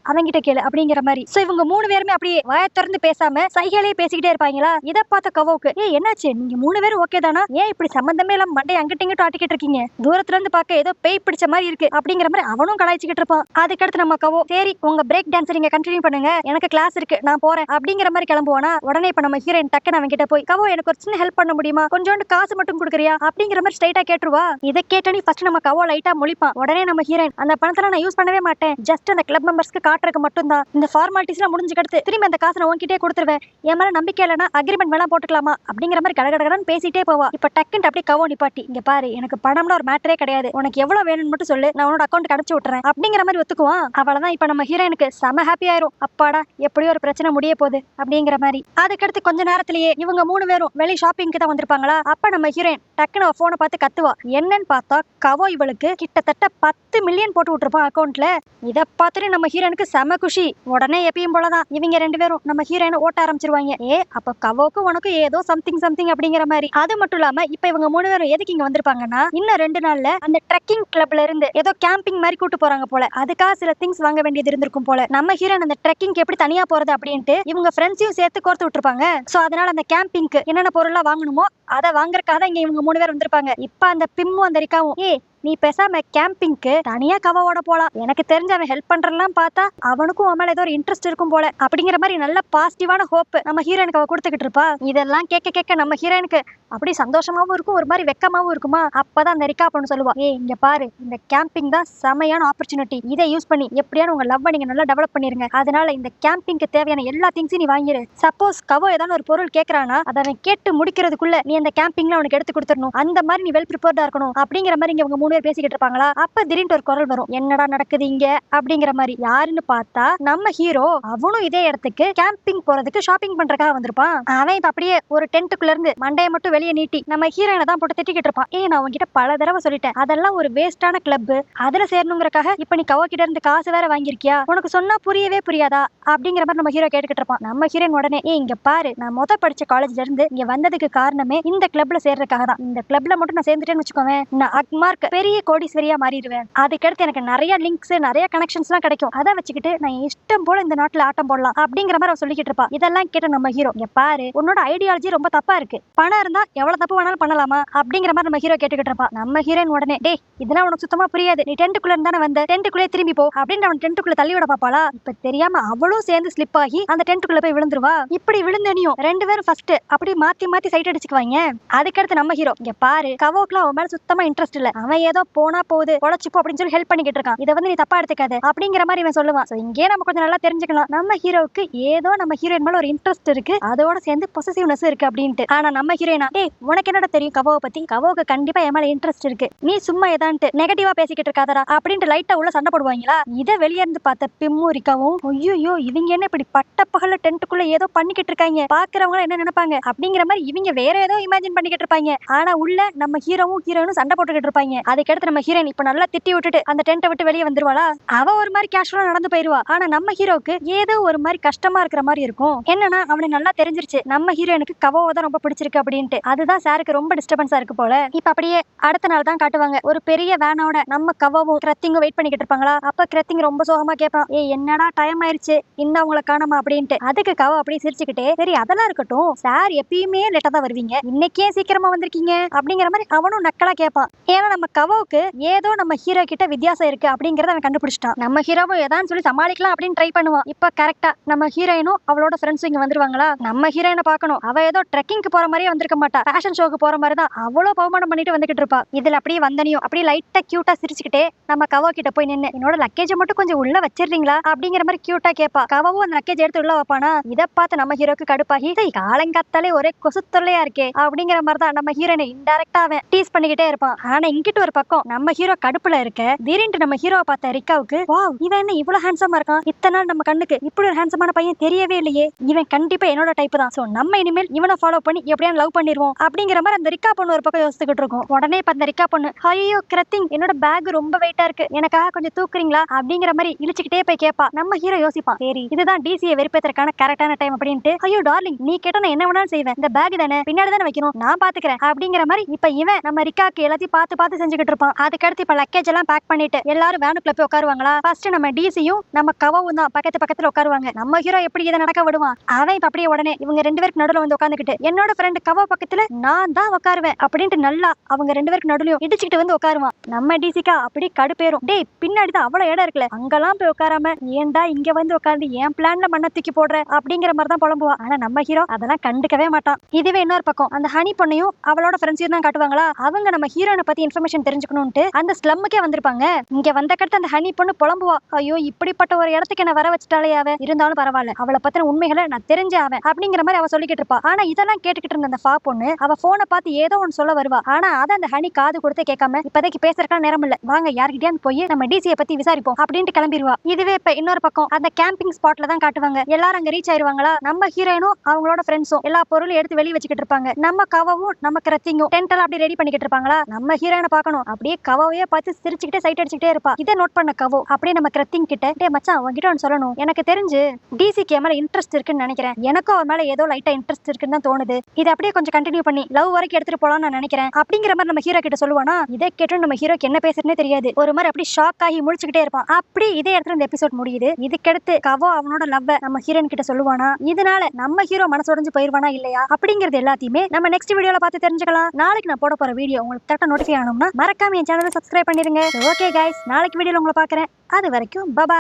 அப்படிங்கிற மாதிரி. சோ இவங்க மூணு பேருமே அப்படியே வாயை திறந்து பேசாம சைகையிலேயே பேசிக்கிட்டே இருப்பாங்களா. இதை பார்த்த கவோக்கு, என்னாச்சு, நீங்க மூணு பேரும் ஓகே தானா, ஏன் இப்படி சம்பந்தமே எல்லாம் மண்டை அங்கிட்ட இங்கிட்ட ஆட்டிக்கிட்டு இருக்கீங்க, தூரத்துல இருந்து பார்க்க ஏதோ பேய் பிடிச்ச மாதிரி இருக்கு அப்படிங்கிற மாதிரி அவனும் கலாய்ச்சிக்கிட்டு இருப்பான். அதுக்கடுத்து நம்ம கவோ, சரி உங்க பிரேக் டான்ஸ் நீங்க கண்டினியூ பண்ணுங்க, எனக்கு கிளாஸ் இருக்கு நான் போறேன் அப்படிங்கிற மாதிரி கிளம்புவானா. உடனே இப்ப நம்ம ஹீரோயின் டக்குன்னு அவங்க கிட்ட போய், கவோ எனக்கு ஒரு சின்ன ஹெல்ப் பண்ண முடியுமா, கொஞ்சோண்டு காசு மட்டும் கொடுக்குறியா அப்படிங்கிற மாதிரி ஸ்ட்ரைட்டா கேட்டுருவா. இதை கேட்டனி ஃபர்ஸ்ட் நம்ம கவோ லைட்டா முழிப்பான். உடனே நம்ம ஹீரோயின், அந்த பணத்தை நான் யூஸ் பண்ணவே மாட்டேன், ஜஸ்ட் அந்த கிளப் மெம்பர்ஸ்க்கு காட்டுறதுக்கு மட்டும் தான், இந்த ஃபார்மாலிட்டிஸ் எல்லாம் முடிஞ்சுக்கிட்டு திரும்பி அந்த காசை நான் உன்கிட்டே கொடுத்துருவேன், என் மேல நம்பிக்கை இல்லைன்னா அக்ரிமெண்ட் வேணா போட்டுக்கலாமா அப்படிங்கிற மாதிரி கடகடன்னு பேசிட்டே போவா. இப்ப டக்குன்னு அப்படியே கவோ நிப்பாட்டி, இங்க பாரு எனக்கு பணம்ல ஒரு மேட்டரே கிடையாது, உனக்கு எவ்வளவு வேணும்னு மட்டும் சொல்லு, நான் உன்னோட அக்கௌண்ட் அனுப்பிச்சு விட்டுறேன் அப்படிங்கிற மாதிரி ஒத்துக்குவான். அவ்வளவுதான் இப்ப நம்ம ஹீரோயினுக்கு செம ஹாப்பி ஆயிரும், அப்பாடா எப்படியோ ஒரு பிரச்சனை முடிய போகுது அப்படிங்கிற மாதிரி. அதுக்கடுத்து கொஞ்ச நேரத்திலேயே இவங்க மூணு பேரும் வெளி ஷாப்பிங்க்கு தான் வந்திருப்பாங்களா. அப்ப நம்ம ஹீரோயின் டக்குன்னு போனை பார்த்து கத்துவா. என்னன்னு பார்த்தா கவோ இவளுக்கு கிட்டத்தட்ட 10 மில்லியன் போட்டு விட்டுருப்பான் அக்கௌண்ட்ல. இதை பார்த்துட்டு நம்ம ஹீரோனுக்கு செம குஷி. உடனே எப்பயும் போலதான் இவங்க ரெண்டு பேரும் நம்ம ஹீரோயினை ஓட்ட ஆரம்பிச்சிருவாங்க. அப்ப கவோக்கு உனக்கு ஏதோ சம்திங் அப்படிங்கிற மாதிரி. அது மட்டும் இல்லாம இப்ப இவங்க மூணு பேரும் எதுக்கு இங்க வந்திருப்பாங்கன்னா, இன்னும் 2 நாள்ல அந்த ட்ரெக்கிங் கிளப்ல இருந்து ஏதோ கேம்பிங் மாதிரி கூட்டு போறாங்க போல, அதுக்காக சில திங்ஸ் வாங்க வேண்டியது இருந்திருக்கும் போல. நம்ம ஹீரோயின் அந்த ட்ரெக்கிங் எப்படி தனியா போறது அப்படின்ட்டு இவங்க ஃப்ரெண்ட்ஸையும் சேர்த்து கோர்த்து விட்டுருப்பாங்க. சோ அதனால அந்த கேம்பிங்க்கு என்னென்ன பொருள்லாம் வாங்கணுமோ அதை வாங்குறதுக்காக இங்க இவங்க 3 பேர் வந்திருப்பாங்க. இப்ப அந்த பிம்மும் அந்த ரிக்காவும், நீ பேசாம கேம்பிங்க்கு தனியா கவோட போலாம், எனக்கு தெரிஞ்ச அவன் ஹெல்ப் பண்றலாம் பார்த்தா அவனுக்கும் அவன் மேல ஏதோ ஒரு இன்ட்ரெஸ்ட் இருக்கும் போல அப்படிங்கிற மாதிரி நல்ல பாசிட்டிவான ஹோப் நம்ம ஹீரோயினுக்கு அவ கொடுத்துக்கிட்டு இருப்பா. இதெல்லாம் கேட்க நம்ம ஹீரோயினுக்கு அப்படி சந்தோஷமாவும் இருக்கும், ஒரு மாதிரி வெக்கமாவும் இருக்குமா. அப்பதான் அந்த ரிக்கா பொண்ணு சொல்லுவா, இங்க பாரு இந்த கேம்பிங் தான் செமையான ஆப்பர்ச்சுனிட்டி, இதை யூஸ் பண்ணி எப்படியான உங்க லவ் நீங்க நல்லா டெவலப் பண்ணிருங்க, அதனால இந்த கேம்பிங்க்கு தேவையான எல்லா திங்ஸையும் நீ வாங்கிரு, சப்போஸ் கவோ ஏதாவது ஒரு பொருள் கேட்கறானா அதை அவன் கேட்டு முடிக்கிறதுக்குள்ள நீ அந்த கேம்பிங்ல அவனுக்கு எடுத்து கொடுத்துடணும், அந்த மாதிரி நீ வெல் ப்ரிப்பேர்டா இருக்கணும் அப்படிங்கிற மாதிரி இங்க உங்க பேசிக்கிட்டு இருப்பாங்களா. அப்ப திடீர்னு ஒரு குரல் வரும், என்னடா நடக்குது இங்க அப்படிங்கிற மாதிரி. யாருன்னு பார்த்தா நம்ம ஹீரோ. அவனும் இதே இடத்துக்கு கேம்பிங் போறதுக்கு ஷாப்பிங் பண்றதுக்காக வந்திருப்பான். அவன் இப்ப அப்படியே ஒரு டென்ட்டுக்குள்ள இருந்து மண்டையை மட்டும் வெளியே நீட்டி நம்ம ஹீரோயினை தான் போட்டு திட்டிக்கிட்டு இருப்பான். நான் உங்ககிட்ட பல தடவை சொல்லிட்டேன், அதெல்லாம் ஒரு வேஸ்டான கிளப், அதுல சேரணுங்கிறக்காக இப்ப நீ கவோ கிட்ட இருந்து காசு வேற வாங்கிருக்கியா, உனக்கு சொன்னா புரியவே புரியாதா அப்படிங்கிற மாதிரி நம்ம ஹீரோ கேட்டுக்கிட்டு இருப்பான். நம்ம ஹீரோயின் உடனே, இங்க பாரு நான் படிச்ச காலேஜ்ல இருந்து இங்க வந்ததுக்கு காரணமே இந்த கிளப்ல சேர்றதுக்காக தான், இந்த கிளப்ல மட்டும் நான் சேர்ந்துட்டேன்னு வச்சுக்கோவேன், நான் அக்மார்க் பெரிய கோடீஸ்வரியா மாறிடுவேன், அதுக்கடுத்து எனக்கு நிறைய லிங்க்ஸ் நிறைய கனெக்ஷன்ஸ் எல்லாம் கிடைக்கும், அதை வச்சுக்கிட்டு நான் இஷ்டம் போல இந்த நாட்டுல ஆட்டம் போடலாம் அப்படிங்கிற மாதிரி சொல்லிக்கிட்டு இருப்பா. இதெல்லாம் கேட்ட நம்ம ஹீரோ, இங்க பாரு உன்னோட ஐடியாலஜி ரொம்ப தப்பா இருக்கு, பணம் இருந்தா எவ்வளவு தப்பு வேணாலும் பண்ணலாமா அப்படிங்கிற மாதிரி நம்ம ஹீரோ கேட்டுக்கிட்டு இருப்பா. நம்ம ஹீரோயின் உடனே, இதெல்லாம் உனக்கு சுத்தமா புரியாது, நீ டென்ட்டுக்குள்ள இருந்தானே வந்த, டென்ட்டுக்குள்ளே திரும்பி போ அப்படின்னு அவன் டென்ட்டுக்குள்ள தள்ளி விட பாப்பாளா. இப்ப தெரியாம அவளும் சேர்ந்து ஸ்லிப் ஆகி அந்த டென்ட்டுக்குள்ள போய் விழுந்துருவா. இப்படி விழுந்தனியும் 2 பேரும் ஃபர்ஸ்ட் அப்படி மாத்தி சைட் அடிச்சுக்குவாங்க. அதுக்கடுத்து நம்ம ஹீரோ, இங்க பாரு கவோக்குலாம் அவன் மேல சுத்தமா இன்ட்ரெஸ்ட் இல்ல, அவன் ஏதோ போனா போகுது உழைச்சிப்போ அப்படின்னு சொல்லி ஹெல்ப் பண்ணிக்கிட்டு இருக்கான், இதை வந்து நீ தப்பா எடுத்துக்காது அப்படிங்கிற மாதிரி இவன் சொல்லுவான். இங்கே நம்ம கொஞ்சம் நல்லா தெரிஞ்சுக்கலாம், நம்ம ஹீரோவுக்கு ஏதோ நம்ம ஹீரோயின் மேல ஒரு இன்ட்ரெஸ்ட் இருக்கு, அதோட சேர்ந்து பொசசிவ்னஸ் இருக்கு அப்படின்ட்டு. ஆனா நம்ம ஹீரோயினா, உனக்கு என்னடா தெரியும் கவோவை பத்தி, கவோவுக்கு கண்டிப்பா என் மேல இன்ட்ரெஸ்ட் இருக்கு, நீ சும்மா ஏதான்ட்டு நெகட்டிவா பேசிக்கிட்டு இருக்காதரா அப்படின்ட்டு லைட்டா உள்ள சண்டை போடுவாங்களா. இதை வெளியே இருந்து பார்த்த பிம்மு ரிக்காவும், ஐயோ இவங்க என்ன இப்படி பட்ட பகல டென்ட்டுக்குள்ள ஏதோ பண்ணிக்கிட்டு இருக்காங்க, பாக்குறவங்க என்ன நினைப்பாங்க அப்படிங்கிற மாதிரி இவங்க வேற ஏதோ இமேஜின் பண்ணிக்கிட்டு இருப்பாங்க. ஆனா உள்ள நம்ம ஹீரோவும் ஹீரோயினும் சண்டை போட்டுக்கிட்டு இருப்பாங்க. அதுக்கடுத்து நம்ம ஹீரோயின் இப்ப நல்லா திட்டி விட்டுட்டு அந்த டென்ட்டை விட்டு வெளியே வந்துருவாளா. அவ ஒரு மாதிரி கேஷுவலா நடந்து போயிருவா. ஆனா நம்ம ஹீரோக்கு ஏதோ ஒரு மாதிரி கஷ்டமா இருக்கிற மாதிரி இருக்கும். என்னன்னா அவனுக்கு நல்லா தெரிஞ்சிருச்சு நம்ம ஹீரோயினுக்கு கவோவை தான் ரொம்ப பிடிச்சிருக்கு அப்படின்ட்டு. அதுதான் சாருக்கு ரொம்ப டிஸ்டர்பன்ஸா இருக்கு போல. இப்ப அப்படியே அடுத்த நாள் தான் காட்டுவாங்க. ஒரு பெரிய வேனோட நம்ம கவோவும் கிரத்திங்கும் வெயிட் பண்ணிக்கிட்டு இருப்பாங்களா. அப்ப கிரத்திங் ரொம்ப சோகமா கேட்பான், என்னடா டைம் ஆயிருச்சு இன்னும் அவங்கள காணாமா அப்படின்ட்டு. அதுக்கு கவோ அப்படியே சிரிச்சுக்கிட்டே, சரி அதெல்லாம் இருக்கட்டும், சார் எப்பயுமே லேட்டா தான் வருவீங்க, இன்னைக்கே சீக்கிரமா வந்திருக்கீங்க அப்படிங்கிற மாதிரி அவனும் நக்கலா கேட்பான். ஏன்னா நம்ம கவோவுக்கு ஏதோ நம்ம ஹீரோ கிட்ட வித்தியாசம் இருக்கு அப்படிங்கறத அவன் கண்டுபிடிச்சிட்டான். நம்ம ஹீரோவும் ஏதான்னு சொல்லி சமாளிக்கலாம் அப்படின்னு ட்ரை பண்ணுவான். இப்ப கரெக்டா நம்ம ஹீரோயினும் அவளோட ஃப்ரெண்ட்ஸும் இங்க வந்துருவாங்களா. நம்ம ஹீரோயினை பார்க்கணும். அவ ஏதோ ட்ரெக்கிங்க்கு போற மாதிரியே வந்திருக்க மாட்டா, ஃபேஷன் ஷோக்கு போற மாதிரி தான் அவ்வளவு பவுமானம் பண்ணிட்டு வந்துகிட்டு இருப்பா. இதுல அப்படியே வந்தனியும் அப்படியே லைட்டா கியூட்டா சிரிச்சுக்கிட்டே நம்ம கவோ கிட்ட போய் நின்னு, என்னோட லக்கேஜ் மட்டும் கொஞ்சம் உள்ள வச்சிருந்தீங்களா அப்படிங்கிற மாதிரி கியூட்டா கேப்பா. கவோவும் அந்த லக்கேஜ் எடுத்து உள்ள வைப்பானா. இதை பார்த்து நம்ம ஹீரோக்கு கடுப்பாகி, காலங்காத்தாலே ஒரே கொசு தொல்லையா இருக்கே அப்படிங்கிற மாதிரி தான் நம்ம ஹீரோனை இன்டைரக்டா அவன் டீஸ் பண்ணிக்கிட்டே இருப்பான். ஆனா இங்கிட்டு ஒரு பக்கம் நம்ம ஹீரோ கடுப்புல இருக்க, திடீர்னு நம்ம ஹீரோவை பார்த்த ரிக்காவுக்கு, வாவ் இவன் என்ன இவ்வளவு ஹேண்ட்ஸமா இருக்கான், இத்தனை நாள் நம்ம கண்ணுக்கு இப்படி ஒரு ஹேண்ட்ஸமான பையன் தெரியவே இல்லையே, இவன் கண்டிப்பா என்னோட டைப் தான், சோ நம்ம இனிமேல் இவனை ஃபாலோ பண்ணி எப்படியாவது லவ் பண்ணிடுவோம் அப்படிங்கிற மாதிரி அந்த ரிக்கா பொண்ணு ஒரு பக்கம் யோசிச்சுக்கிட்டு இருக்கும். உடனே இப்ப அந்த ரிக்கா பொண்ணு, ஐயோ கிரத்திங் என்னோட பேக் ரொம்ப வெயிட்டா இருக்கு, எனக்காக கொஞ்சம் தூக்குறீங்களா அப்படிங்கிற மாதிரி இழுச்சுக்கிட்டே போய் கேப்பா. நம்ம ஹீரோ யோசிப்பான், சரி இதுதான் டிசியை வெறுப்பேற்றக்கான கரெக்டான டைம் அப்படின்ட்டு. ஐயோ டார்லிங் நீ கேட்ட நான் என்ன வேணாலும் செய்வேன், இந்த பேக் தானே பின்னாடி தானே வைக்கணும், நான் பாத்துக்கிறேன் அப்படிங்கிற மாதிரி இப்ப இவன் நம்ம ரிக்காக்கு எல்லாத்தையும் பார்த்து பார்த்து செஞ்சுக்கிட்டு இருப்பான். அதுக்கடுத்து இப்ப லக்கேஜ் எல்லாம் பேக் பண்ணிட்டு எல்லாரும் வேனுக்குள்ள போய் உட்காருவாங்களா. ஃபர்ஸ்ட் நம்ம டிசியும் நம்ம கவோவும் தான் பக்கத்துல உட்காருவாங்க. நம்ம ஹீரோ எப்படி இதை நடக்க விடுவான். அவன் இப்ப அப்படியே உடனே இவங்க ரெண்டு பேருக்கு நடுவில் வந்து உட்காந்துக்கிட்டு, என்னோட ஃப்ரெண்ட் கவோ பக்கத்துல நான் தான் உட்காருவேன் அப்படின்ட்டு நல்லா அவங்க ரெண்டு பேருக்கு நடுவுலயும் இடிச்சுக்கிட்டு வந்து உட்காருவான். நம்ம டிசிக்கா அப்படி கடுப்பேறும், டேய் பின்னாடிதான் அவ்வளவு இடம் இருக்குல்ல, அங்கெல்லாம் போய் உட்காராம ஏன்டா இங்க வந்து உட்கார்ந்து என் பிளான்ல மண்ண தூக்கி போடுற அப்படிங்கிற மாதிரி தான் புலம்புவா. ஆனா நம்ம ஹீரோ அதெல்லாம் கண்டுக்கவே மாட்டான். இதுவே இன்னொரு பக்கம் அந்த ஹனி பொண்ணையும் அவளோட ஃப்ரெண்ட்ஸையும் தான் காட்டுவாங்களா. அவங்க நம்ம ஹீரோனை பத்தி இன்ஃபர்மேஷன் தெரிஞ்சுக்கணும்ட்டு அந்த ஸ்லம்முக்கே வந்திருப்பாங்க. இங்க வந்த கடுத்து அந்த ஹனி பொண்ணு புலம்புவா, ஐயோ இப்படிப்பட்ட ஒரு இடத்துக்கு என்ன வர வச்சுட்டாலே அவ, இருந்தாலும் பரவாயில்ல அவளை பத்தின உண்மைகளை நான் தெரிஞ்ச அவன் அப்படிங்கிற மாதிரி அவ சொல்லிக்கிட்டு இருப்பா. ஆனா இதெல்லாம் கேட்டுக்கிட்டு இருந்த அந்த ஃபா பொண்ணு அவ போனை பார்த்து ஏதோ ஒன்னு சொல்ல வருவா. ஆனா அதை அந்த ஹனி காது கொடுத்து கேட்காம, இப்போதைக்கு பேசுறதுக்கான நேரம் இல்ல, வாங்க யார்கிட்டயாவது போய் நம்ம டிசியை பத்தி விசாரிப்போம் அப்படின்ட்டு கிளம்பிடுவா. இதுவே இப்ப இன்னொரு பக்கம் அந்த கேம்பிங் ஸ்பாட்ல தான் காட்டுவாங்க. எல்லாரும் அங்க ரீச் ஆயிருவாங்களா. நம்ம ஹீரோயினும் அவங்களோட ஃப்ரெண்ட்ஸும் எல்லா பொருளும் எடுத்து வெளியே வச்சுக்கிட்டு இருப்பாங்க. நம்ம கவவும் நம்ம கிரத்திங்கும் டென்ட் எல்லாம் அப்படி ரெடி பண்ணிக்கிட்டு இருப்பாங்களா. நம்ம ஹீரோயினை பார்க்கணும், அப்படியே கவவையே பார்த்து சிரிச்சுக்கிட்டே சைட் அடிச்சுக்கிட்டே இருப்பா. இதை நோட் பண்ண கவோ அப்படியே நம்ம கிரத்திங் கிட்ட, டே மச்சான் உங்ககிட்ட ஒன்று சொல்லணும், எனக்கு தெரிஞ்சு டிசிக்கு மேல இன்ட்ரெஸ்ட் இருக்குன்னு நினைக்கிறேன், எனக்கும் அவன் மேல ஏதோ லைட்டா இன்ட்ரெஸ்ட் இருக்குன்னு தான் தோணுது, இதை அப்படியே கொஞ்சம் கண்டினியூ பண்ணி லவ் வரைக்கும் எடுத்துட்டு போலாம்னு நான் நினைக்கிறேன் அப்படிங்கிற மாதிரி நம்ம ஹீரோ கிட்ட சொல்லுவானா. இதை கேட்டு நம்ம ஹீரோக்கு என்ன பேசுறதுனே தெரியாது, ஒரு மாதிரி அப்படி ஷாக் ஆகி முழிச்சுக்கிட்டே இருப்பான். அப்படி இதே இடத்துல இந்த எபிசோட் முடியுது. இதுக்கடுத்து கவோ அவனோட லவ்வ நம்ம ஹீரோயின் கிட்ட சொல்லுவானா. இதனால நம்ம ஹீரோ மனசு உடைஞ்சு போயிருவானா இல்லையா அப்படிங்கறது எல்லாத்தையுமே நம்ம நெக்ஸ்ட் வீடியோல பார்த்து தெரிஞ்சுக்கலாம். நாளைக்கு நான் போட போற வீடியோ உங்களுக்கு தட்ட நோட்டிஃபை ஆகணும்னா மறக்காம என் சேனலை சப்ஸ்கிரைப் பண்ணிருங்க. ஓகே கைஸ், நாளைக்கு வீடியோல உங்களை பார்க்கறேன். அது வரைக்கும் பை.